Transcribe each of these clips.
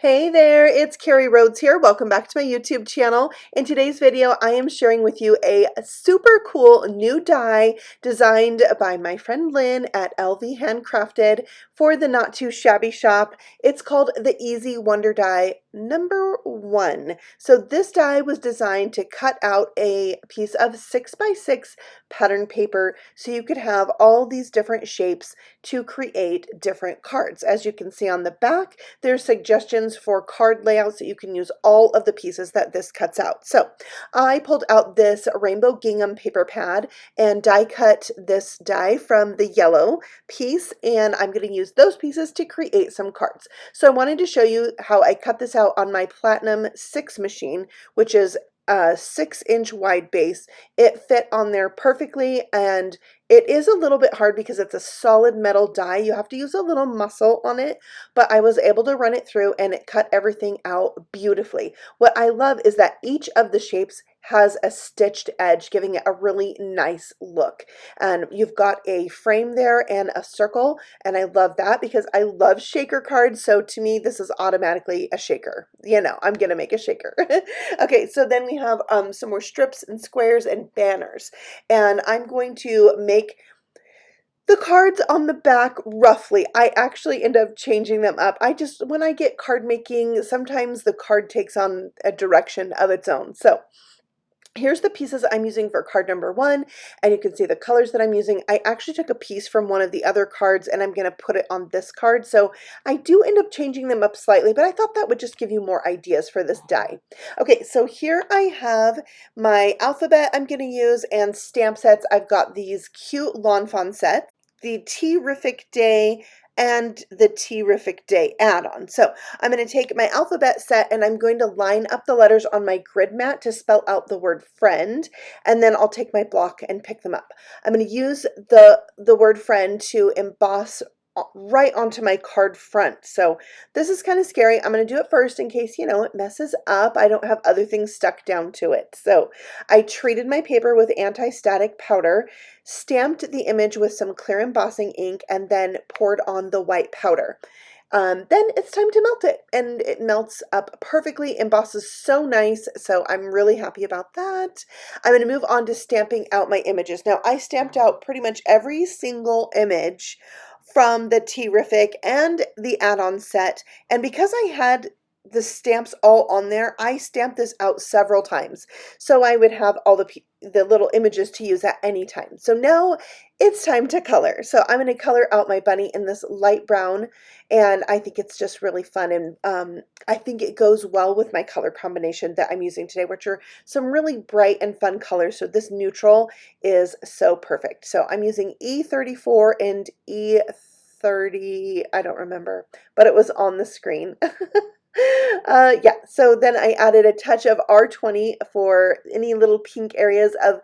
Hey there, it's Carrie Rhodes here. Welcome back to my YouTube channel. In today's video, I am sharing with you a super cool new die designed by my friend Lynn at LV Handcrafted for the Not Too Shabby shop. It's called the Easy Wonder Die #1. So this die was designed to cut out a piece of 6x6 pattern paper so you could have all these different shapes to create different cards. As you can see on the back, there's suggestions for card layouts that you can use all of the pieces that this cuts out. So I pulled out this rainbow gingham paper pad and die cut this die from the yellow piece, and I'm going to use those pieces to create some cards. So I wanted to show you how I cut this out on my Platinum 6 machine, which is a 6-inch wide base. It fit on there perfectly, and it is a little bit hard because it's a solid metal die. You have to use a little muscle on it, but I was able to run it through and it cut everything out beautifully. What I love is that each of the shapes has a stitched edge, giving it a really nice look. And you've got a frame there and a circle, and I love that because I love shaker cards, so to me this is automatically a shaker. You know, I'm gonna make a shaker. Okay, so then we have some more strips and squares and banners, and I'm going to make the cards on the back roughly. I actually end up changing them up. When I get card making, sometimes the card takes on a direction of its own. So here's the pieces I'm using for card #1, and you can see the colors that I'm using. I actually took a piece from one of the other cards and I'm going to put it on this card, so I do end up changing them up slightly, but I thought that would just give you more ideas for this die. Okay, so here I have my alphabet I'm going to use and stamp sets. I've got these cute Lawn Fawn sets, the Tea-rrific Day, and the Tea-rrific Day add-on. So I'm going to take my alphabet set and I'm going to line up the letters on my grid mat to spell out the word friend, and then I'll take my block and pick them up. I'm going to use the word friend to emboss right onto my card front. So this is kind of scary. I'm going to do it first in case, it messes up. I don't have other things stuck down to it. So I treated my paper with anti-static powder, stamped the image with some clear embossing ink, and then poured on the white powder. Then it's time to melt it, and it melts up perfectly, embosses so nice, so I'm really happy about that. I'm going to move on to stamping out my images. Now, I stamped out pretty much every single image from the Tea-rrific and the add-on set, and because I had the stamps all on there, I stamped this out several times, so I would have all the little images to use at any time. So now it's time to color. So I'm going to color out my bunny in this light brown, and I think it's just really fun, and I think it goes well with my color combination that I'm using today, which are some really bright and fun colors. So this neutral is so perfect. So I'm using E34 and E30, I don't remember, but it was on the screen. Yeah, so then I added a touch of R20 for any little pink areas of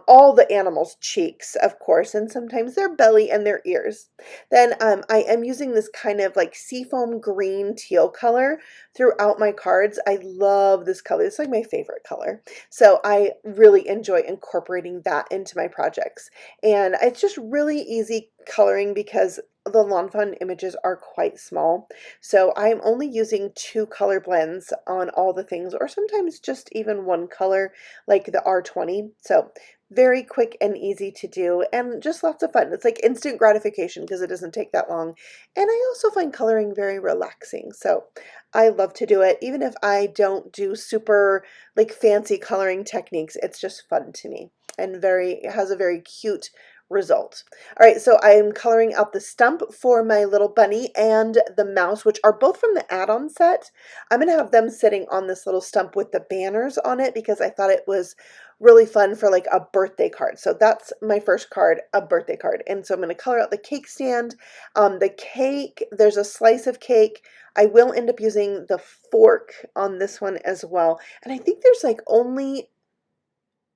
all the animals' cheeks, of course, and sometimes their belly and their ears. Then I am using this kind of like seafoam green teal color throughout my cards. I love this color. It's like my favorite color. So I really enjoy incorporating that into my projects. And it's just really easy coloring because the Lawn Fawn images are quite small. So I'm only using 2 color blends on all the things, or sometimes just even one color, like the R20. So very quick and easy to do, and just lots of fun. It's like instant gratification because it doesn't take that long. And I also find coloring very relaxing. So I love to do it. Even if I don't do super like fancy coloring techniques, it's just fun to me, and it has a very cute result. All right, so I'm coloring out the stump for my little bunny and the mouse, which are both from the add-on set. I'm going to have them sitting on this little stump with the banners on it because I thought it was really fun for like a birthday card. So that's my first card, a birthday card. And so I'm going to color out the cake stand. The cake, there's a slice of cake. I will end up using the fork on this one as well. And I think there's like only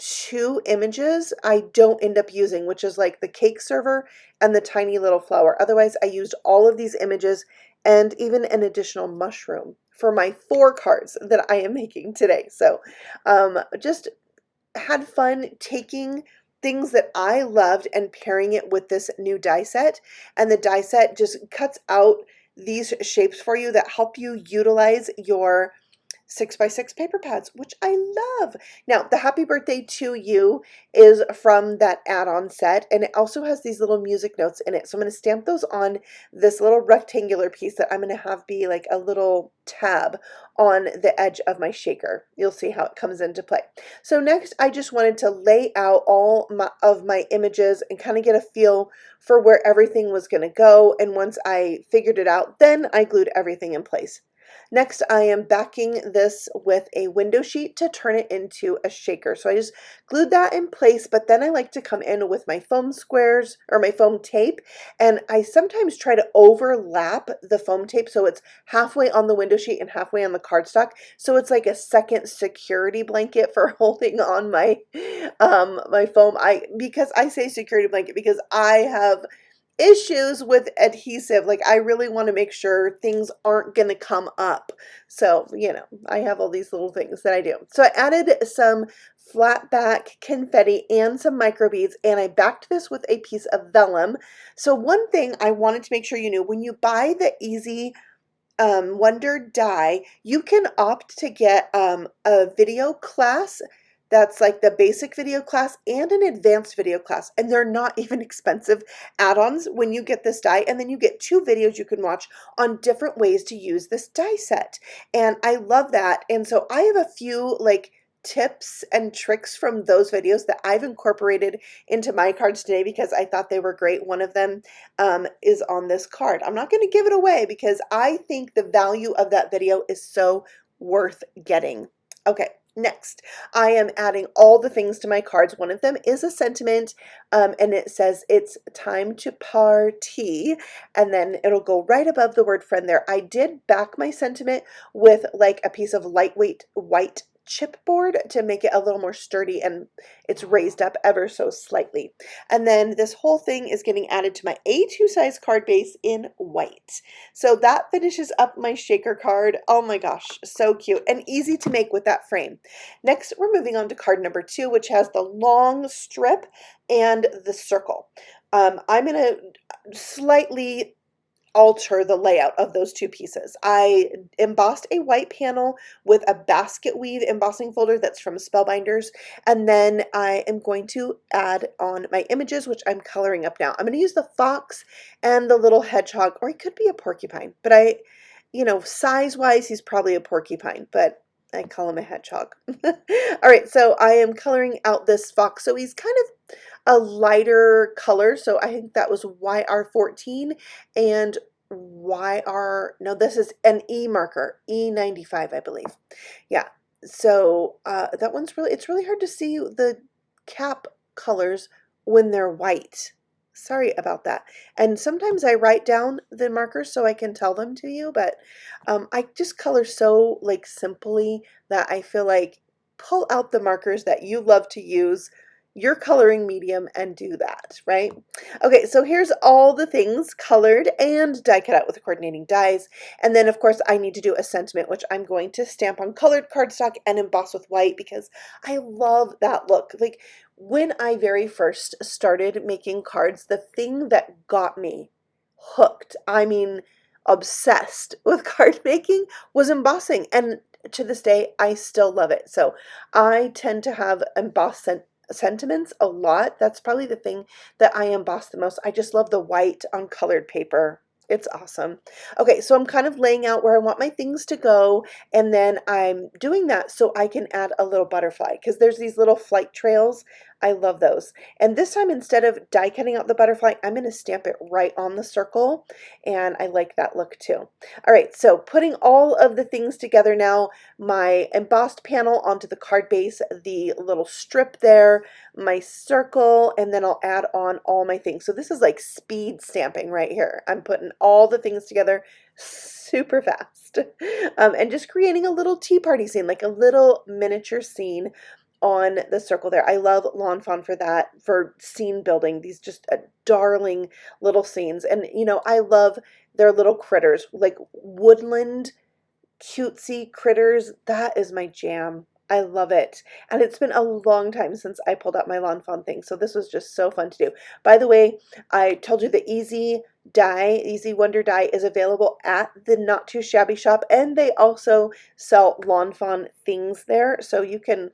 2 images I don't end up using, which is like the cake server and the tiny little flower. Otherwise, I used all of these images and even an additional mushroom for my 4 cards that I am making today. So just had fun taking things that I loved and pairing it with this new die set. And the die set just cuts out these shapes for you that help you utilize your 6x6 paper pads, which I love. Now, the Happy Birthday to You is from that add-on set, and it also has these little music notes in it. So I'm going to stamp those on this little rectangular piece that I'm going to have be like a little tab on the edge of my shaker. You'll see how it comes into play. So next, I just wanted to lay out all of my images and kind of get a feel for where everything was going to go. And once I figured it out, then I glued everything in place. Next, I am backing this with a window sheet to turn it into a shaker. So I just glued that in place, but then I like to come in with my foam squares or my foam tape, and I sometimes try to overlap the foam tape so it's halfway on the window sheet and halfway on the cardstock. So it's like a second security blanket for holding on my my foam. Because I say security blanket because I have issues with adhesive. Like, I really want to make sure things aren't going to come up. So, you know, I have all these little things that I do. So I added some flat back confetti and some microbeads, and I backed this with a piece of vellum. So one thing I wanted to make sure you knew, when you buy the Easy Wonder die, you can opt to get a video class that's like the basic video class and an advanced video class, and they're not even expensive add-ons when you get this die, and then you get 2 videos you can watch on different ways to use this die set, and I love that. And so I have a few like tips and tricks from those videos that I've incorporated into my cards today because I thought they were great. One of them is on this card. I'm not going to give it away because I think the value of that video is so worth getting. Okay. Next, I am adding all the things to my cards. One of them is a sentiment, and it says it's time to party, and then it'll go right above the word friend there. I did back my sentiment with like a piece of lightweight white chipboard to make it a little more sturdy, and it's raised up ever so slightly. And then this whole thing is getting added to my A2 size card base in white. So that finishes up my shaker card. Oh my gosh, so cute and easy to make with that frame. Next, we're moving on to card number 2, which has the long strip and the circle. I'm going to slightly alter the layout of those 2 pieces. I embossed a white panel with a basket weave embossing folder that's from Spellbinders, and then I am going to add on my images, which I'm coloring up now. I'm going to use the fox and the little hedgehog, or it could be a porcupine, but you know, size-wise, he's probably a porcupine, but I call him a hedgehog. All right, so I am coloring out this fox, so he's kind of a lighter color, so I think that was YR14 and no, this is an E marker, E95, I believe. Yeah, so that one's it's really hard to see the cap colors when they're white. Sorry about that. And sometimes I write down the markers so I can tell them to you, but I just color so like simply that I feel like pull out the markers that you love to use, your coloring medium, and do that, right? Okay, so here's all the things colored and die cut out with the coordinating dies. And then of course I need to do a sentiment, which I'm going to stamp on colored cardstock and emboss with white because I love that look. Like, when I very first started making cards, the thing that got me hooked, I mean obsessed with card making, was embossing. And to this day, I still love it. So I tend to have embossed sentiments a lot. That's probably the thing that I emboss the most. I just love the white on colored paper. It's awesome. Okay, so I'm kind of laying out where I want my things to go, and then I'm doing that so I can add a little butterfly because there's these little flight trails. I love those. And this time, instead of die cutting out the butterfly, I'm going to stamp it right on the circle, and I like that look too. All right, so putting all of the things together now, my embossed panel onto the card base, the little strip there, my circle, and then I'll add on all my things. So this is like speed stamping right here. I'm putting all the things together super fast and just creating a little tea party scene, like a little miniature scene on the circle there. I love Lawn Fawn for that, for scene building, these just darling little scenes. And you know, I love their little critters, like woodland cutesy critters. That is my jam. I love it. And it's been a long time since I pulled out my Lawn Fawn thing, so this was just so fun to do. By the way, I told you the Easy Wonder die is available at the Not Too Shabby shop, and they also sell Lawn Fawn things there, so you can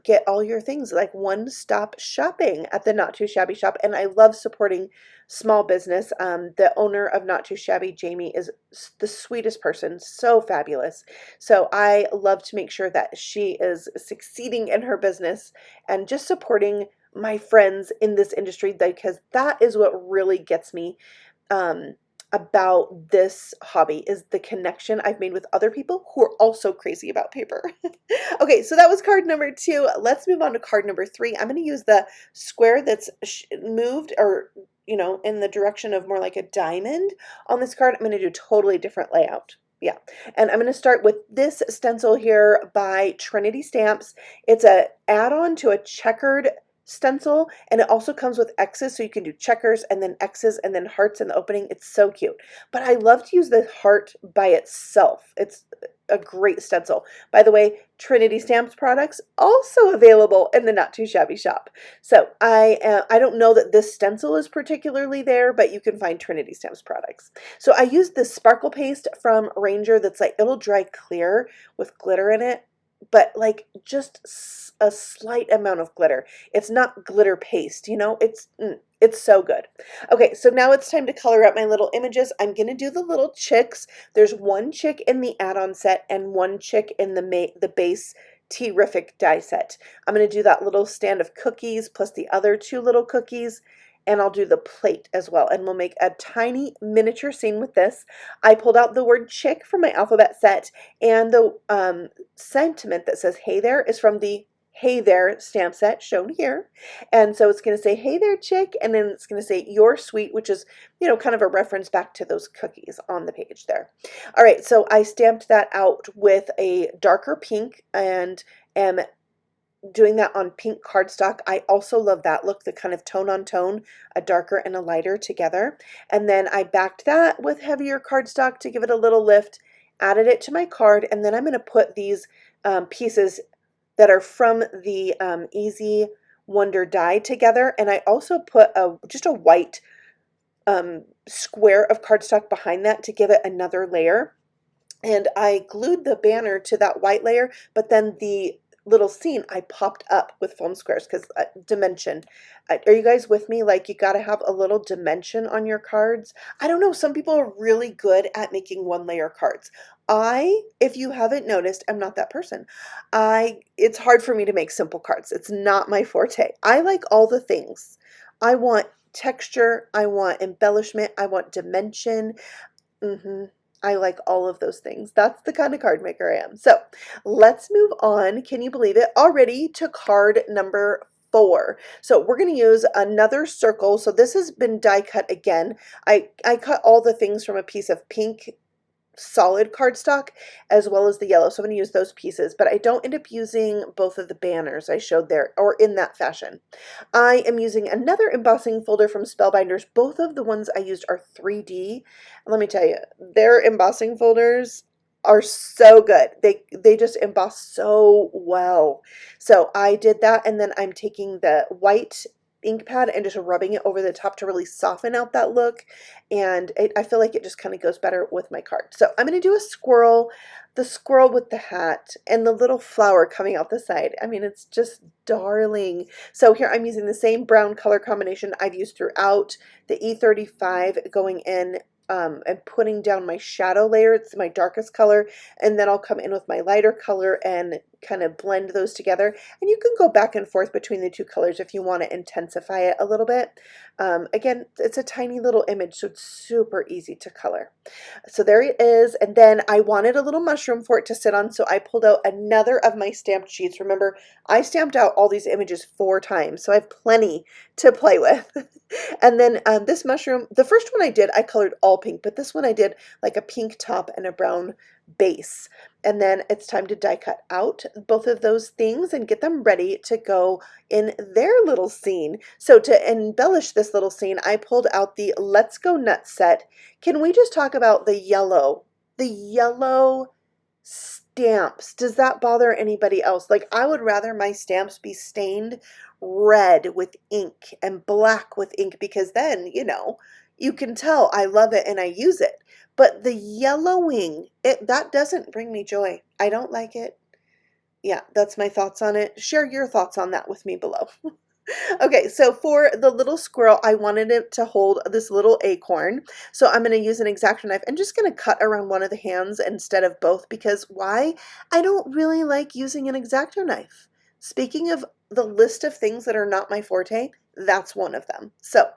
get all your things like one-stop shopping at the Not Too Shabby shop. And I love supporting small business. The owner of Not Too Shabby, Jamie, is the sweetest person, so fabulous. So I love to make sure that she is succeeding in her business and just supporting my friends in this industry, because that is what really gets me um, about this hobby, is the connection I've made with other people who are also crazy about paper. Okay, so that was card number 2. Let's move on to card number 3. I'm going to use the square that's moved, or in the direction of more like a diamond on this card. I'm going to do a totally different layout. Yeah, and I'm going to start with this stencil here by Trinity Stamps. It's a add-on to a checkered stencil, and it also comes with X's, so you can do checkers and then X's and then hearts in the opening. It's so cute. But I love to use the heart by itself. It's a great stencil. By the way, Trinity Stamps products also available in the Not Too Shabby shop. So I don't know that this stencil is particularly there, but you can find Trinity Stamps products. So I used this sparkle paste from Ranger that's like, it'll dry clear with glitter in it, but like just a slight amount of glitter. It's not glitter paste, it's so good. Okay, so now it's time to color up my little images. I'm going to do the little chicks. There's one chick in the add-on set and one chick in the base Tea-rrific die set. I'm going to do that little stand of cookies plus the other 2 little cookies, and I'll do the plate as well, and we'll make a tiny miniature scene with this. I pulled out the word chick from my alphabet set, and the sentiment that says hey there is from the Hey There stamp set shown here. And so it's going to say, hey there, chick, and then it's going to say you're sweet, which is, kind of a reference back to those cookies on the page there. All right, so I stamped that out with a darker pink and am doing that on pink cardstock. I also love that look, the kind of tone on tone, a darker and a lighter together. And then I backed that with heavier cardstock to give it a little lift, added it to my card, and then I'm going to put these pieces that are from the Easy Wonder die together. And I also put just a white square of cardstock behind that to give it another layer. And I glued the banner to that white layer, but then the little scene I popped up with foam squares because dimension. Are you guys with me? Like, you got to have a little dimension on your cards. I don't know, some people are really good at making 1-layer cards. If you haven't noticed, I'm not that person. It's hard for me to make simple cards. It's not my forte. I like all the things. I want texture, I want embellishment, I want dimension. I like all of those things. That's the kind of card maker I am. So let's move on. Can you believe it? Already to card number 4. So we're going to use another circle. So this has been die cut again. I cut all the things from a piece of pink solid cardstock as well as the yellow, so I'm going to use those pieces, but I don't end up using both of the banners I showed there or in that fashion. I am using another embossing folder from Spellbinders. Both of the ones I used are 3D. Let me tell you, their embossing folders are so good. They just emboss so well. So I did that, and then I'm taking the white ink pad and just rubbing it over the top to really soften out that look, and I feel like it just kind of goes better with my card. So I'm going to do a squirrel, the squirrel with the hat and the little flower coming out the side. I mean, it's just darling. So here I'm using the same brown color combination I've used throughout, the E35 going in and putting down my shadow layer. It's my darkest color, and then I'll come in with my lighter color and kind of blend those together. And you can go back and forth between the 2 colors if you want to intensify it a little bit. Again, it's a tiny little image, so it's super easy to color. So there it is, and then I wanted a little mushroom for it to sit on, so I pulled out another of my stamped sheets. Remember, I stamped out all these images 4 times, so I have plenty to play with. And then this mushroom, the first one I did, I colored all pink, but this one I did like a pink top and a brown base. And then it's time to die cut out both of those things and get them ready to go in their little scene. So to embellish this little scene, I pulled out the Let's Go Nuts set. Can we just talk about the yellow stamps. Does that bother anybody else? Like, I would rather my stamps be stained red with ink and black with ink because then, you can tell I love it and I use it. But the yellowing, that doesn't bring me joy. I don't like it. Yeah, that's my thoughts on it. Share your thoughts on that with me below. Okay, so for the little squirrel, I wanted it to hold this little acorn. So I'm going to use an X-Acto knife and just going to cut around one of the hands instead of both because why? I don't really like using an X-Acto knife. Speaking of the list of things that are not my forte, that's one of them. So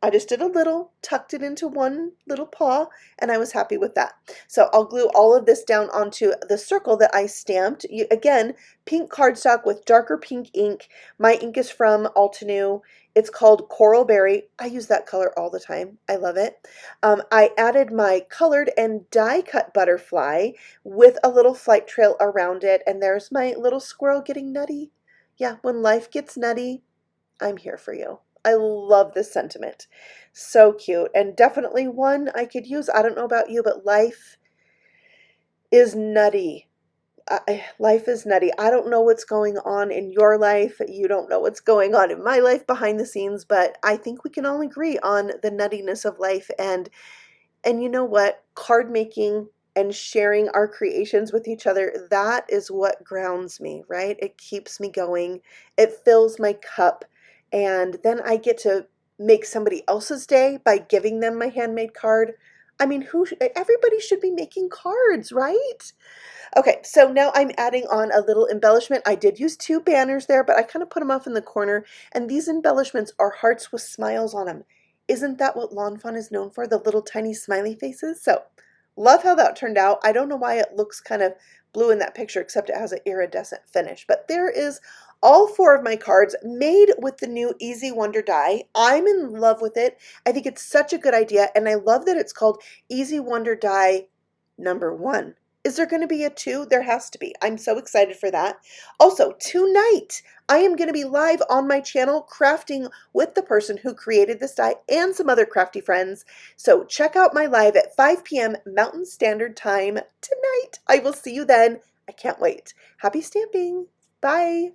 I just did a little, tucked it into one little paw, and I was happy with that. So I'll glue all of this down onto the circle that I stamped. Again, pink cardstock with darker pink ink. My ink is from Altenew. It's called Coral Berry. I use that color all the time. I love it. I added my colored and die cut butterfly with a little flight trail around it. And there's my little squirrel getting nutty. Yeah, when life gets nutty, I'm here for you. I love this sentiment. So cute. And definitely one I could use. I don't know about you, but life is nutty. Life is nutty. I don't know what's going on in your life. You don't know what's going on in my life behind the scenes, but I think we can all agree on the nuttiness of life. And you know what? Card making and sharing our creations with each other, that is what grounds me, right? It keeps me going. It fills my cup. And then I get to make somebody else's day by giving them my handmade card. I mean, everybody should be making cards, right? Okay, so now I'm adding on a little embellishment. I did use two banners there, but I kind of put them off in the corner. And these embellishments are hearts with smiles on them. Isn't that what Lawn Fawn is known for? The little tiny smiley faces? So, love how that turned out. I don't know why it looks kind of blue in that picture, except it has an iridescent finish. But there is all four of my cards made with the new Easy Wonder die. I'm in love with it. I think it's such a good idea, and I love that it's called Easy Wonder die #1. Is there going to be a 2? There has to be. I'm so excited for that. Also, tonight, I am going to be live on my channel crafting with the person who created this die and some other crafty friends. So check out my live at 5 p.m. Mountain Standard Time tonight. I will see you then. I can't wait. Happy stamping. Bye.